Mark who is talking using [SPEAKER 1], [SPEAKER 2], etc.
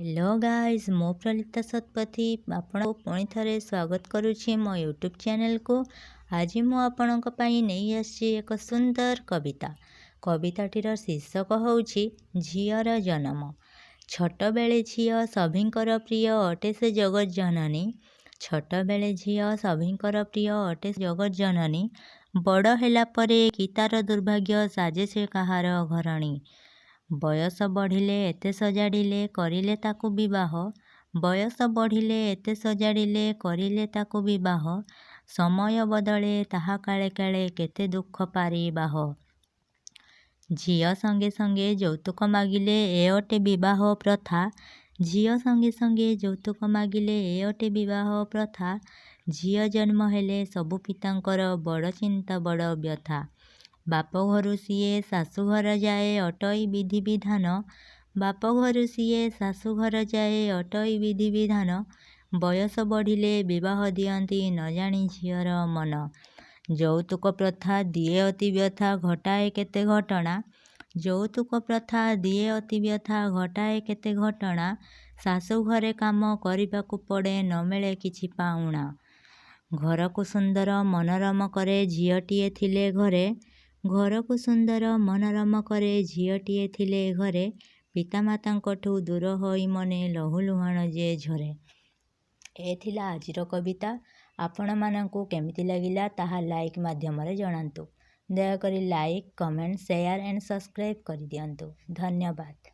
[SPEAKER 1] Hello guys मो प्रलिता शतपथी आपण पुणी थे स्वागत करुच्ची मो यूट्यूब चैनल को। आज मु आपणक पई नहीं आसी एक सुंदर कविता। कविताटीर शीर्षक होउछि झीर जन्म। छोट बेले झील सभिंकर प्रिय अटे से जगत जननी। छोट बेले झील सभिंकर प्रिय अटे जगत जननी। बड़ हेला परे कि तार दुर्भाग्य साजे से कहार घरणी। बयस बढ़िले एते सजाड़िले करिले ताकु विवाह। बयस बढ़िले एते सजाड़िले करिले ताकु विवाह। समय बदले ताहा काले काले केते दुख पारिबाह। झियो संगे संगे यौतुक मागिले ए अटे विवाह प्रथा। झियो संगे संगे यौतुक मागिले ए अटे विवाह प्रथा। झियो जन्म हेले सबु पितांकर बड़ चिंता बड़ व्यथा। बाप घरु सीए शाशु घर जाए अटई विधि विधान। बाप घरु सीए शाशु घर जाए अटई विधि विधान। बयस बढ़िले विवाह दियंती न जानी झियर मन। यौतुक प्रथा दिए अति व्यथा घटाए केते घटना। यौतुक प्रथा दिए अति व्यथा घटाए केते घटना। शाशु घरे काम करिबाकु पड़े न मिले किछि पाउणा। घर को सुंदर मनोरम करे झियटिए थिले घरे। घर को सुंदर मनोरम करे झियटिए थिले घरे। पितामातांकठू दूर होई मने लहु लुहाण जे झरे। ए थिला आजिर कविता। आपण मानंकु केमिति लागिला ताहा लाइक माध्यम रे जणांतु। दयाकरी like comment share and subscribe करि दियंतु। धन्यवाद।